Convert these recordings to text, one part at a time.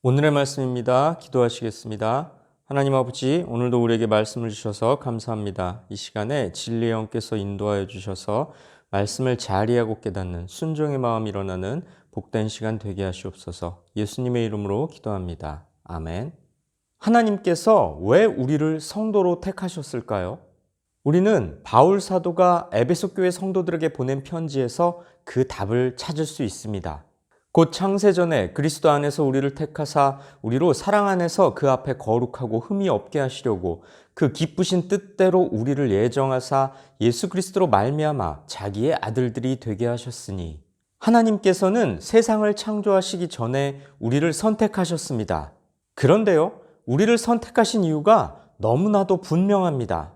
오늘의 말씀입니다. 기도하시겠습니다. 하나님 아버지, 오늘도 우리에게 말씀을 주셔서 감사합니다. 이 시간에 진리의 영께서 인도하여 주셔서 말씀을 잘 이해하고 깨닫는 순종의 마음이 일어나는 복된 시간 되게 하시옵소서. 예수님의 이름으로 기도합니다. 아멘. 하나님께서 왜 우리를 성도로 택하셨을까요? 우리는 바울 사도가 에베소 교회 성도들에게 보낸 편지에서 그 답을 찾을 수 있습니다. 곧 창세전에 그리스도 안에서 우리를 택하사 우리로 사랑 안에서 그 앞에 거룩하고 흠이 없게 하시려고 그 기쁘신 뜻대로 우리를 예정하사 예수 그리스도로 말미암아 자기의 아들들이 되게 하셨으니, 하나님께서는 세상을 창조하시기 전에 우리를 선택하셨습니다. 그런데요, 우리를 선택하신 이유가 너무나도 분명합니다.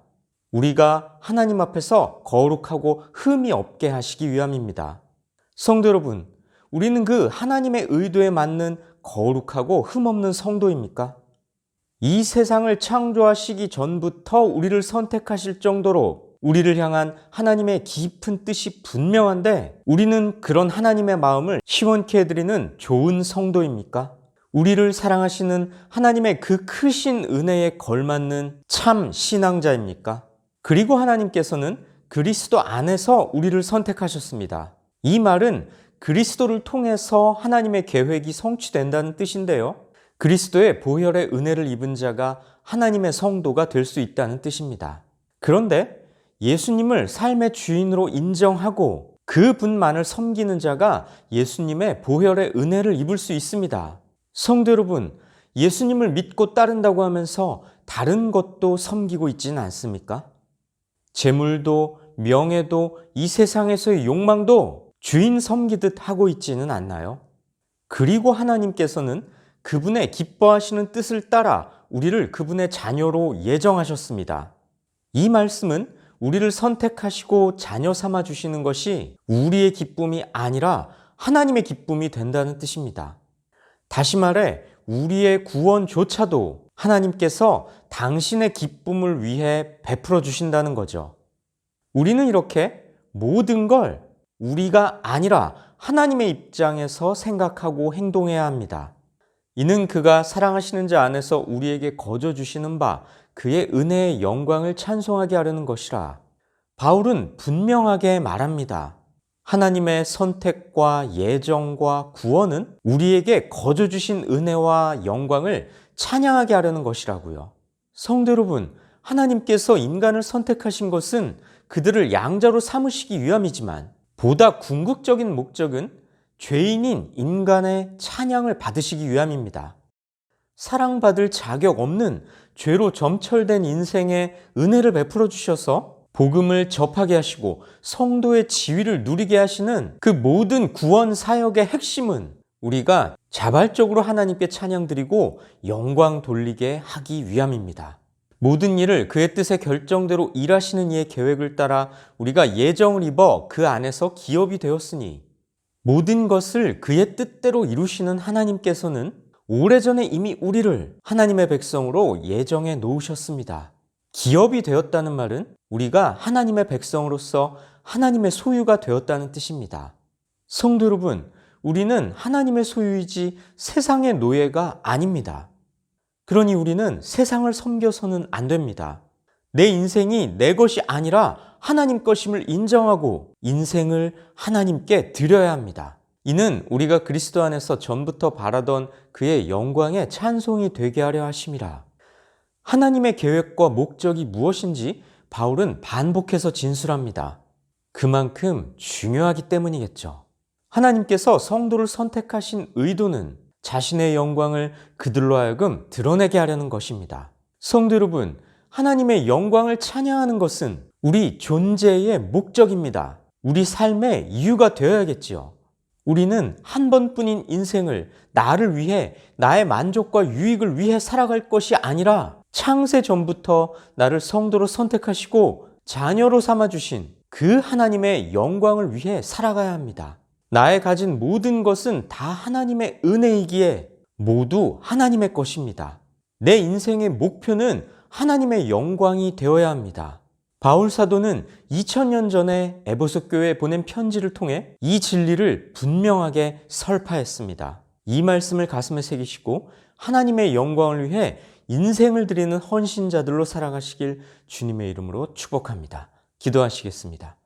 우리가 하나님 앞에서 거룩하고 흠이 없게 하시기 위함입니다. 성도 여러분, 우리는 그 하나님의 의도에 맞는 거룩하고 흠없는 성도입니까? 이 세상을 창조하시기 전부터 우리를 선택하실 정도로 우리를 향한 하나님의 깊은 뜻이 분명한데, 우리는 그런 하나님의 마음을 시원케 해드리는 좋은 성도입니까? 우리를 사랑하시는 하나님의 그 크신 은혜에 걸맞는 참 신앙자입니까? 그리고 하나님께서는 그리스도 안에서 우리를 선택하셨습니다. 이 말은 그리스도를 통해서 하나님의 계획이 성취된다는 뜻인데요. 그리스도의 보혈의 은혜를 입은 자가 하나님의 성도가 될 수 있다는 뜻입니다. 그런데 예수님을 삶의 주인으로 인정하고 그 분만을 섬기는 자가 예수님의 보혈의 은혜를 입을 수 있습니다. 성도 여러분, 예수님을 믿고 따른다고 하면서 다른 것도 섬기고 있지는 않습니까? 재물도 명예도 이 세상에서의 욕망도 주인 섬기듯 하고 있지는 않나요? 그리고 하나님께서는 그분의 기뻐하시는 뜻을 따라 우리를 그분의 자녀로 예정하셨습니다. 이 말씀은 우리를 선택하시고 자녀 삼아 주시는 것이 우리의 기쁨이 아니라 하나님의 기쁨이 된다는 뜻입니다. 다시 말해, 우리의 구원조차도 하나님께서 당신의 기쁨을 위해 베풀어 주신다는 거죠. 우리는 이렇게 모든 걸 우리가 아니라 하나님의 입장에서 생각하고 행동해야 합니다. 이는 그가 사랑하시는 자 안에서 우리에게 거저 주시는 바 그의 은혜의 영광을 찬송하게 하려는 것이라. 바울은 분명하게 말합니다. 하나님의 선택과 예정과 구원은 우리에게 거저 주신 은혜와 영광을 찬양하게 하려는 것이라고요. 성도 여러분, 하나님께서 인간을 선택하신 것은 그들을 양자로 삼으시기 위함이지만 보다 궁극적인 목적은 죄인인 인간의 찬양을 받으시기 위함입니다. 사랑받을 자격 없는 죄로 점철된 인생에 은혜를 베풀어 주셔서 복음을 접하게 하시고 성도의 지위를 누리게 하시는 그 모든 구원 사역의 핵심은 우리가 자발적으로 하나님께 찬양드리고 영광 돌리게 하기 위함입니다. 모든 일을 그의 뜻의 결정대로 일하시는 이의 계획을 따라 우리가 예정을 입어 그 안에서 기업이 되었으니, 모든 것을 그의 뜻대로 이루시는 하나님께서는 오래전에 이미 우리를 하나님의 백성으로 예정해 놓으셨습니다. 기업이 되었다는 말은 우리가 하나님의 백성으로서 하나님의 소유가 되었다는 뜻입니다. 성도 여러분, 우리는 하나님의 소유이지 세상의 노예가 아닙니다. 그러니 우리는 세상을 섬겨서는 안 됩니다. 내 인생이 내 것이 아니라 하나님 것임을 인정하고 인생을 하나님께 드려야 합니다. 이는 우리가 그리스도 안에서 전부터 바라던 그의 영광의 찬송이 되게 하려 하심이라. 하나님의 계획과 목적이 무엇인지 바울은 반복해서 진술합니다. 그만큼 중요하기 때문이겠죠. 하나님께서 성도를 선택하신 의도는 자신의 영광을 그들로 하여금 드러내게 하려는 것입니다. 성도 여러분, 하나님의 영광을 찬양하는 것은 우리 존재의 목적입니다. 우리 삶의 이유가 되어야겠지요. 우리는 한 번뿐인 인생을 나를 위해, 나의 만족과 유익을 위해 살아갈 것이 아니라 창세 전부터 나를 성도로 선택하시고 자녀로 삼아주신 그 하나님의 영광을 위해 살아가야 합니다. 나의 가진 모든 것은 다 하나님의 은혜이기에 모두 하나님의 것입니다. 내 인생의 목표는 하나님의 영광이 되어야 합니다. 바울 사도는 2000년 전에 에베소 교회에 보낸 편지를 통해 이 진리를 분명하게 설파했습니다. 이 말씀을 가슴에 새기시고 하나님의 영광을 위해 인생을 드리는 헌신자들로 살아가시길 주님의 이름으로 축복합니다. 기도하시겠습니다.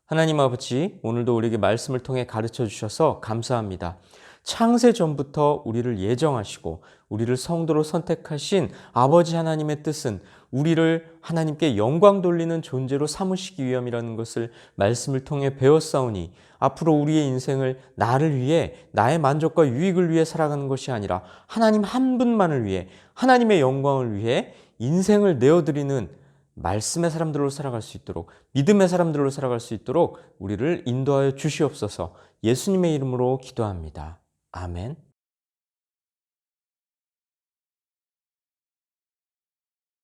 하나님 아버지, 오늘도 우리에게 말씀을 통해 가르쳐 주셔서 감사합니다. 창세 전부터 우리를 예정하시고 우리를 성도로 선택하신 아버지 하나님의 뜻은 우리를 하나님께 영광 돌리는 존재로 삼으시기 위함이라는 것을 말씀을 통해 배웠사오니 앞으로 우리의 인생을 나를 위해 나의 만족과 유익을 위해 살아가는 것이 아니라 하나님 한 분만을 위해 하나님의 영광을 위해 인생을 내어드리는 말씀의 사람들로 살아갈 수 있도록 믿음의 사람들로 살아갈 수 있도록 우리를 인도하여 주시옵소서. 예수님의 이름으로 기도합니다. 아멘.